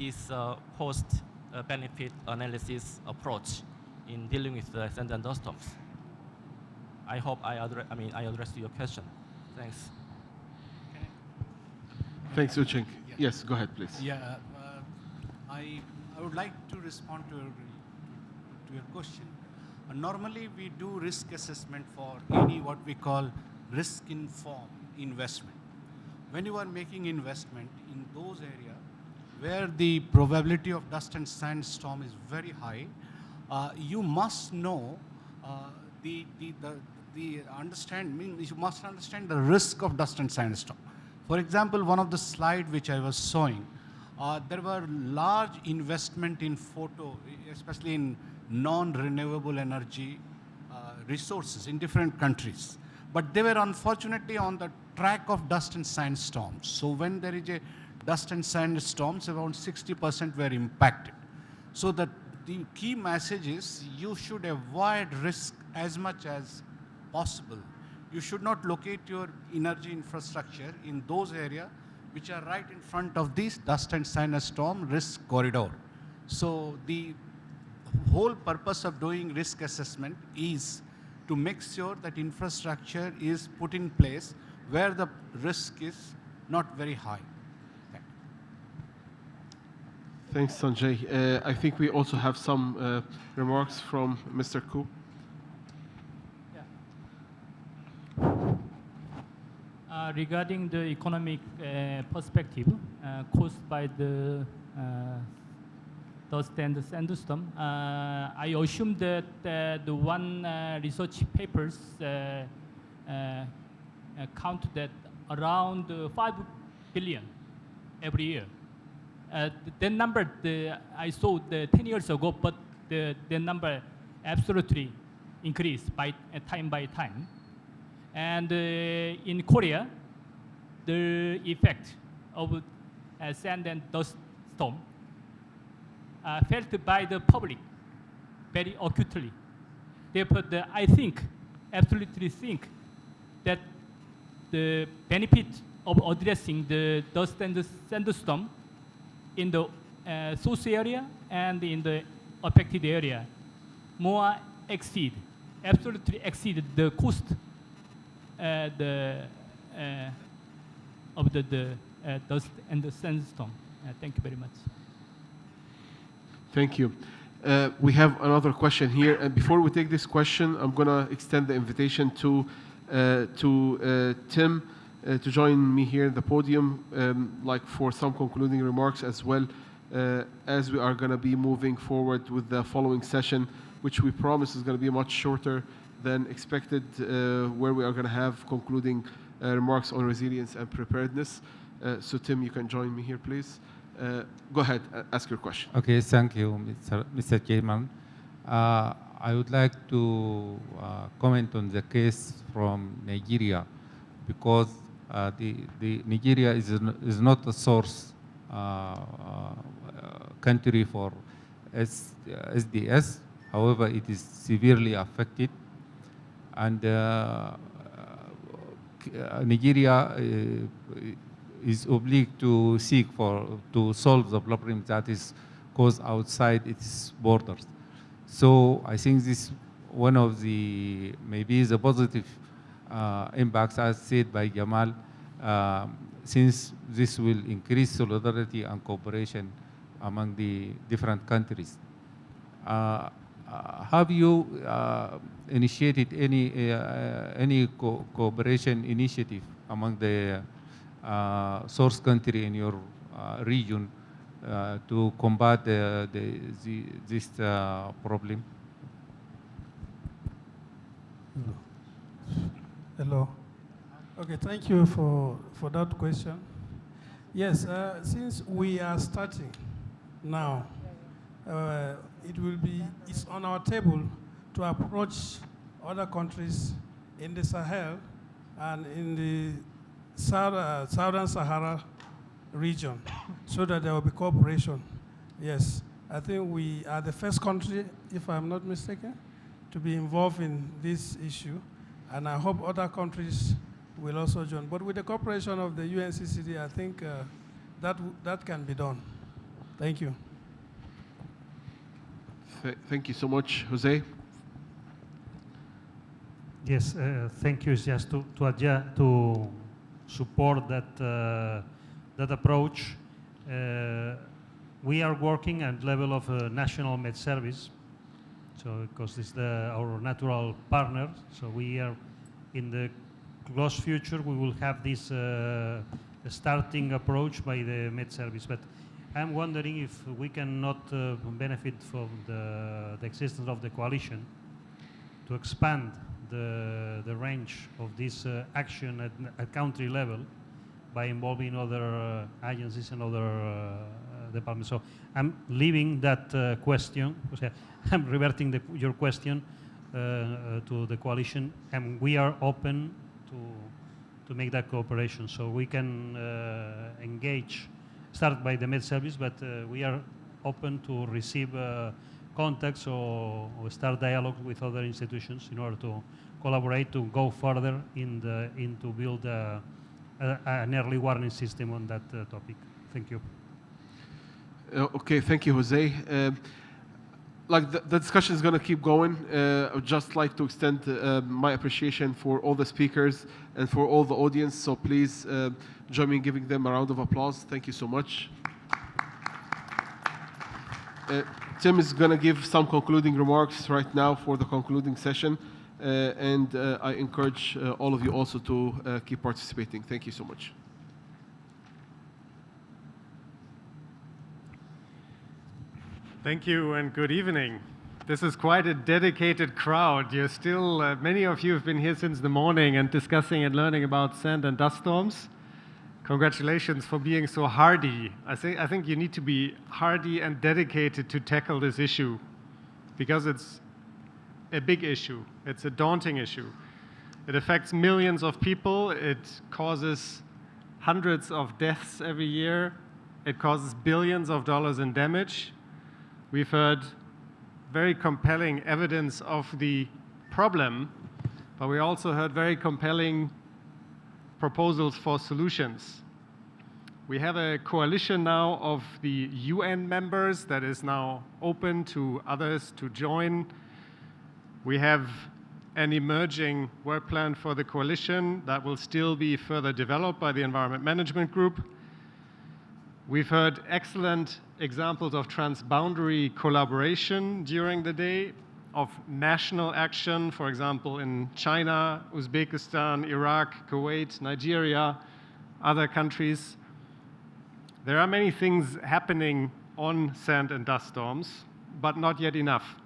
this cost-benefit analysis approach in dealing with the sand and dust storms. I hope I addressed your question. Thanks. Thanks, Ucheng. Yeah. Yes, go ahead, please. Yeah, I would like to respond to your question. Normally, we do risk assessment for any what we call risk-informed investment. When you are making investment in those areas where the probability of dust and sandstorm is very high, you must know you must understand the risk of dust and sandstorm. For example, one of the slides which I was showing, there were large investment in especially in non-renewable energy resources in different countries. But they were unfortunately on the track of dust and sandstorms. So when there is a dust and sandstorms, around 60% were impacted. So the key message is you should avoid risk as much as possible. You should not locate your energy infrastructure in those areas which are right in front of this dust and sandstorm risk corridor. So the whole purpose of doing risk assessment is to make sure that infrastructure is put in place where the risk is not very high. Thanks, Sanjay. I think we also have some remarks from Mr. Koo. Regarding the economic perspective caused by the dust and sandstorm, I assume that the one research papers count that around 5 billion every year. The number I saw 10 years ago, but the number absolutely increased by time. And in Korea, the effect of sand and dust storm felt by the public very acutely. Therefore, I absolutely think that the benefit of addressing the dust and the sandstorm in the source area and in the affected area absolutely exceeded the cost of the dust and the sandstorm. Thank you very much. Thank you. We have another question here. And before we take this question, I'm going to extend the invitation to Tim to join me here at the podium, for some concluding remarks, as well as we are going to be moving forward with the following session, which we promise is going to be much shorter than expected, where we are going to have concluding remarks on resilience and preparedness. So Tim, you can join me here, please. Go ahead, ask your question. Okay, thank you, Mr. Chairman. I would like to comment on the case from Nigeria, because the Nigeria is not a source country for SDS. However, it is severely affected, and Nigeria is obliged to seek to solve the problem that is caused outside its borders. So I think this one of the maybe the positive impacts, as said by Jamal, since this will increase solidarity and cooperation among the different countries. Have you initiated any cooperation initiative among the source country in your region to combat this problem? Hello. Okay, thank you for that question. Yes, since we are starting now, it's on our table to approach other countries in the Sahel and in the Southern Sahara region, so that there will be cooperation. Yes, I think we are the first country, if I'm not mistaken, to be involved in this issue, and I hope other countries will also join. But with the cooperation of the UNCCD, I think that can be done. Thank you. Thank you so much. Jose? Yes, thank you. Just to support that that approach, we are working at level of national med service. So because it's our natural partner, so we are in the close future we will have this starting approach by the med service. But I'm wondering if we cannot benefit from the existence of the coalition to expand the range of this action at country level by involving other agencies and other departments. So I'm leaving that question, I'm reverting your question to the coalition, and we are open to make that cooperation. So we can engage, start by the med service, but we are open to receive contacts or start dialogue with other institutions in order to collaborate to go further into build an early warning system on that topic. Thank you. Okay, thank you, Jose. Like the discussion is going to keep going. I would just like to extend my appreciation for all the speakers and for all the audience. So please join me in giving them a round of applause. Thank you so much. Tim is going to give some concluding remarks right now for the concluding session. And I encourage all of you also to keep participating. Thank you so much. Thank you and good evening. This is quite a dedicated crowd. You're still, many of you have been here since the morning and discussing and learning about sand and dust storms. Congratulations for being so hardy. I think you need to be hardy and dedicated to tackle this issue because it's a big issue. It's a daunting issue. It affects millions of people. It causes hundreds of deaths every year. It causes billions of dollars in damage. We've heard very compelling evidence of the problem, but we also heard very compelling proposals for solutions. We have a coalition now of the UN members that is now open to others to join. We have an emerging work plan for the coalition that will still be further developed by the Environment Management Group. We've heard excellent examples of transboundary collaboration during the day, of national action, for example, in China, Uzbekistan, Iraq, Kuwait, Nigeria, other countries. There are many things happening on sand and dust storms, but not yet enough.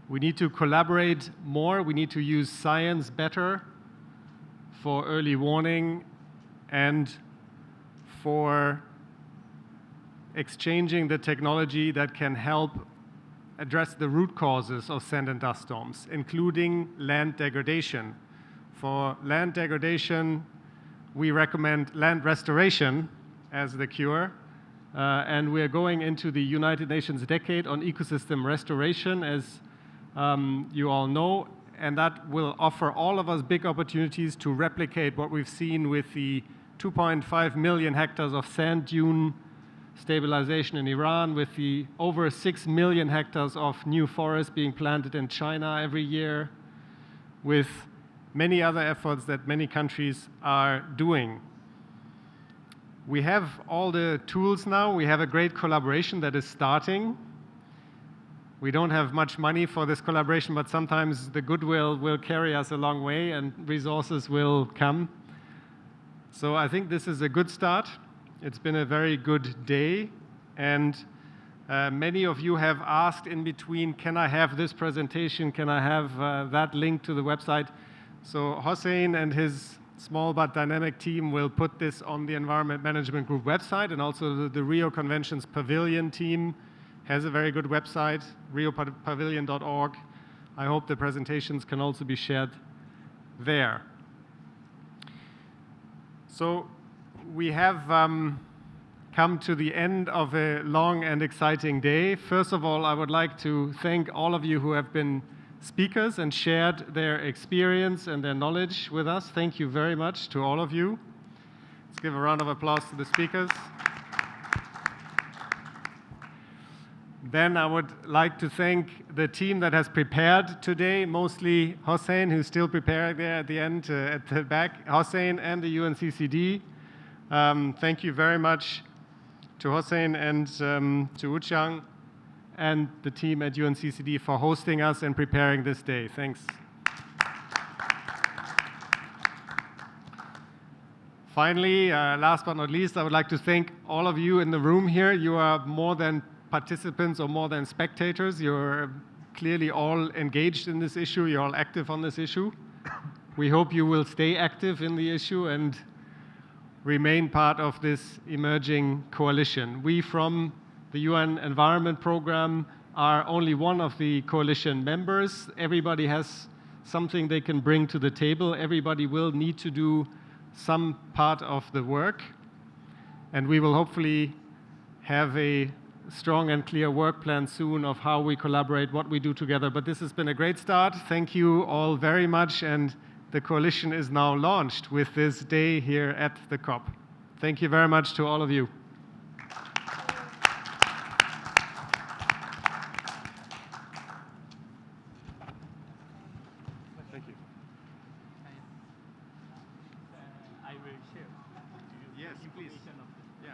We need to collaborate more. We need to use science better for early warning and for exchanging the technology that can help address the root causes of sand and dust storms, including land degradation. For land degradation, we recommend land restoration as the cure, and we are going into the United Nations Decade on Ecosystem Restoration, as you all know, and that will offer all of us big opportunities to replicate what we've seen with the 2.5 million hectares of sand dune stabilization in Iran, with the over 6 million hectares of new forests being planted in China every year, with many other efforts that many countries are doing. We have all the tools now. We have a great collaboration that is starting. We don't have much money for this collaboration, but sometimes the goodwill will carry us a long way and resources will come. So I think this is a good start. It's been a very good day, and many of you have asked in between, can I have this presentation? Can I have that link to the website? So Hossein and his small but dynamic team will put this on the Environment Management Group website, and also the Rio Convention's Pavilion team has a very good website, riopavilion.org. I hope the presentations can also be shared there. So we have come to the end of a long and exciting day. First of all, I would like to thank all of you who have been speakers and shared their experience and their knowledge with us. Thank you very much to all of you. Let's give a round of applause to the speakers. Then I would like to thank the team that has prepared today, mostly Hossein, who's still preparing there at the end, at the back, Hossein and the UNCCD. Thank you very much to Hossein and to Uchang and the team at UNCCD for hosting us and preparing this day. Thanks. Finally, last but not least, I would like to thank all of you in the room here. You are more than participants or more than spectators. You're clearly all engaged in this issue. You're all active on this issue. We hope you will stay active in the issue and remain part of this emerging coalition. We from the UN Environment Programme are only one of the coalition members. Everybody has something they can bring to the table. Everybody will need to do some part of the work. And we will hopefully have a strong and clear work plan soon of how we collaborate, what we do together. But this has been a great start. Thank you all very much. And the coalition is now launched with this day here at the COP. Thank you very much to all of you. Thank you. I will share. Yes, please. Yeah.